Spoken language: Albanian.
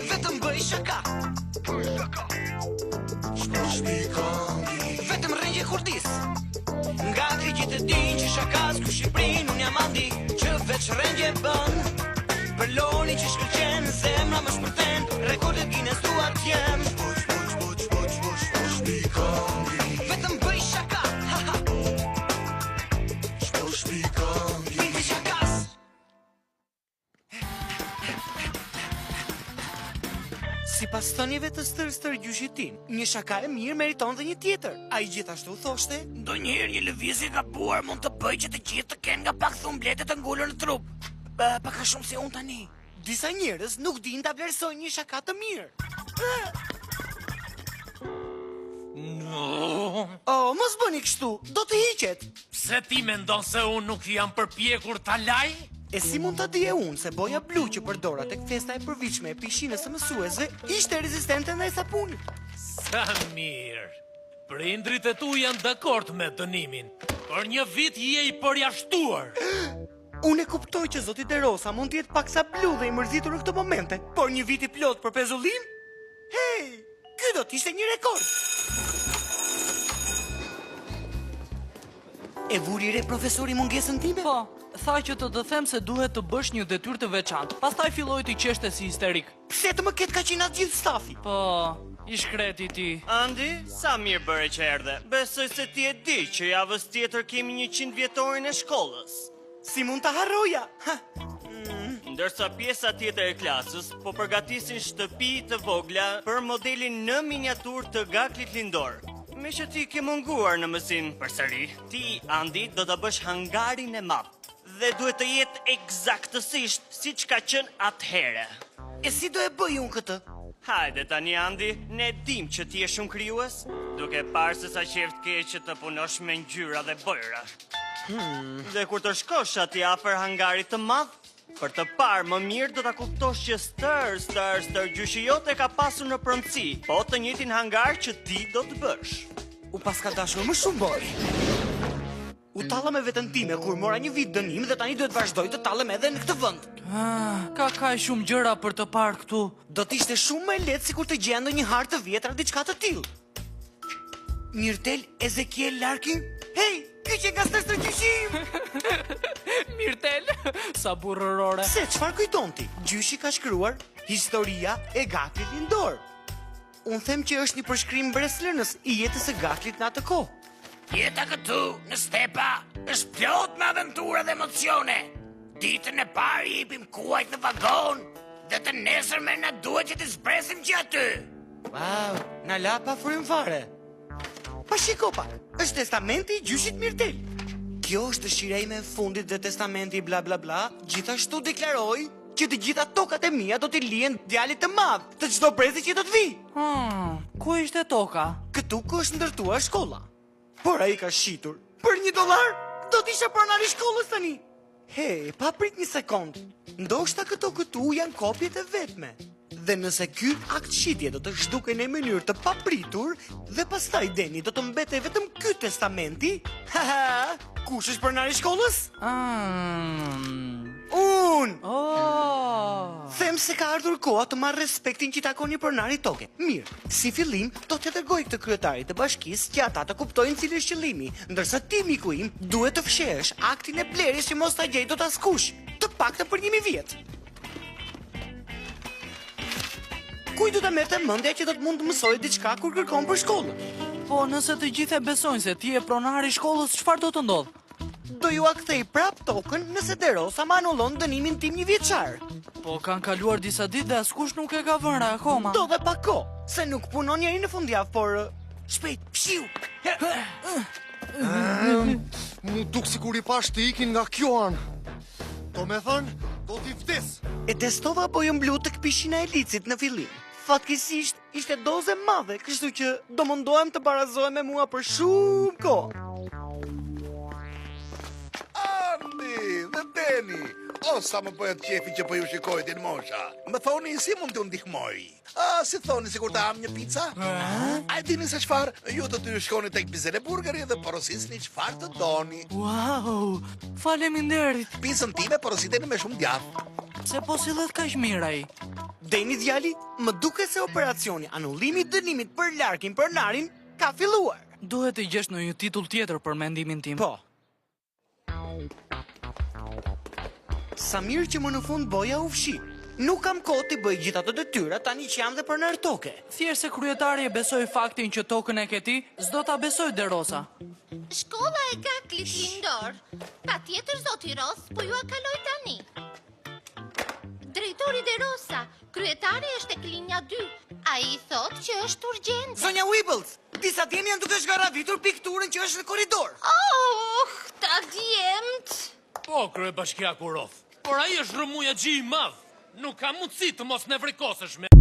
Vetëm bëj shaka. Vetëm rrëngje kurdis. Nga krigjit e din që shakas ku Shqiprin unë jam andi që veç rrëngje bën. Për loni që shkëlqen zemra më shpërthen rekordet Guinness dua t'jem. Vetëm bëj shaka. Bindi shakas. Si pas thënieve të stër gjyshit tim, një shaka e mirë meriton dhe një tjetër. A I gjithashtu thoshte? Ndonjëherë një lëvizje gabuar mund të bëjë që të gjithë të kenë nga pak thumbletet të ngulur në trup. Pak a shumë si unë tani. Disa njerëz nuk din ta vlerësojnë një shaka të mirë. No. Oh, mos bëni kështu, do të hiqet. Pse ti mendon se unë nuk jam përpjekur ta laj? E si mund ta dije unë se boja blu që përdora tek festa e përvitshme e pishinës së mësuesve ishte rezistente ndaj sapunit? Sa mirë. Prindrit e tu janë dakord me dënimin. Për një vit je I përjashtuar. Unë e kuptoj që zoti De Rosa mund të jetë paksa blu dhe I mërzitur në këtë momente, por një vit I plot për pezullim? Hey, ky do të ishte një rekord. E vuri re profesori mungesën time? Po, tha që të them se duhet të bësh një detyrë të veçantë. Pastaj filloi të qeshte si histerik. Pse të më ketë kaqinat gjithë stafi? Po, I shkreti ti. Andi, sa mirë bëre që erdhe. Besoj se ti e di që javës tjetër kemi 100 vjetorin e shkollës. Si mund ta harroja? Ha. Ndërsa pjesa tjetër e klasës po përgatisin shtëpi të vogla për modelin në miniatur të gaklit lindor. Me që ti ke munguar në mësim përsëri, ti, Andi, do të bësh hangarin e madh. Dhe duhet të jetë eksaktësisht siç ka qenë atëherë. E si do e bëj unë këtë? Hajde tani, Andi, ne dim që ti je shumë krijues, duke parë se sa qeft ke që të punosh me ngjyra dhe bojra. Dhe kur të shkosh aty afër hangarit të madh, për të parë më mirë do ta kuptosh që stër gjyshi jote ka pasur në pronësi, po të njëjtin hangar që ti do të bësh. U paska dashur më shumë boj. U talla me veten time kur mora një vit dënim dhe tani duhet vazhdoj të tallem edhe në këtë vend. Ka kaq shumë gjëra për të parë këtu. Do të ishte shumë më lehtë sikur të gjej ndonjë hartë të vjetër diçka të tillë. Mirtel Ezekiel Larkin? Hey, ky që nga stër gjyshim! Mirtel, sa burrërore. Se çfarë kujton ti? Gjyshi ka shkruar historia e gaklit lindor. Unë them që është një përshkrim breslënës I jetës së gaklit në atë kohë. Jeta këtu, në stepa, është plot me aventura dhe emocione. Ditën e parë I jepim kuajt në vagon, dhe të nesërme na duhet që të zbresim që aty. Wow, na la pa frym fare. Pa shiko pak, është testamenti I gjyshit Mirtel. Kjo është dëshira ime e fundit dhe testamenti bla bla bla, gjithashtu deklaroj që të gjitha tokat e mia do t'i lihen djalit të madh, të çdo brezi që do të vi. Ku ishte toka? Këtu ku është ndërtuar shkolla. Por ai ka shitur. Për $1 do të isha pronar I shkollës tani. He, pa prit një sekond. Ndoshta këtu janë kopjet e vetme. Dhe nëse ky akt shitje do të zhdukej në mënyrë të papritur dhe pastaj Deni do të mbetej vetëm ky testamenti, kush është pronari I shkollës? Unë! Them se ka ardhur koha të marr respektin që I takon një pronari toke. Mirë, si fillim do t'ja dërgoj këtë kryetarit të bashkisë që ata të kuptojnë cili është qëllimi, ndërsa ti miku im duhet të fshehësh aktin e blerjes që mos ta gjej dot askush, të paktën për 1000 vjet. Kuj do ta merrte mendja që do të mund të mësojë diçka kur kërkon për shkollën? Po, nëse të gjithë e besojnë se ti je pronari I shkollës, çfarë do të ndodh? Do ju a kthej prap tokën nëse De Rosa ma anullon dënimin tim 1 vjeçar. Po, kanë kaluar disa ditë dhe askush nuk e ka vënë akoma. Do dhe pa kohë, se nuk punon njeri në fundjavë, por shpejt, pshiu. Mu duk sikur I pash të ikin nga kjo anë. Do me thënë, do t'i vdes. E testova bojën blu tek pishina e licit në fillim. Fatkeqësisht ishte dozë e madhe, kështu që do mundohem të barazohem me mua për shumë kohë. Andi dhe Deni, o sa më bëhet qefi që po ju shikoj din mosha. Më thoni si mund t'ju ndihmoj? Si thoni sikur ta ham një pica? A e dini se çfarë? Ju do të shkoni tek Bizele Burgeri dhe porosisni çfarë të doni. Wow, faleminderit. Picën time porositeni me shumë djath. Pse po sillet kaq mirë ai? Deni djali, më duke se operacioni anullimi i dënimit për larkin për narin ka filluar. Duhet të gjesh në një titull tjetër për mendimin tim. Po. Sa mirë që më në fund boja u fshi. Nuk kam kohë të bëj gjitha të detyra tani që jam dhe për nërë toke. Thjesht se kryetari e besoi faktin që tokën e ke ti, s'do ta besoj Derosa. Shkolla e ka klit lindor. Pa tjetër, zoti Ros, po ju e kaloj tani. Drejtori De Rosa, kryetari është tek linja 2. A i thot që është urgjente. Zonja Weebles, disa djemi janë duke shgaravitur pikturën që është në koridor. Oh, ta djemt. Po, kryebashkiaku Roth, por ai është rëmuja gji i madh. Nuk ka mundësi të mos ne vrikosësh me...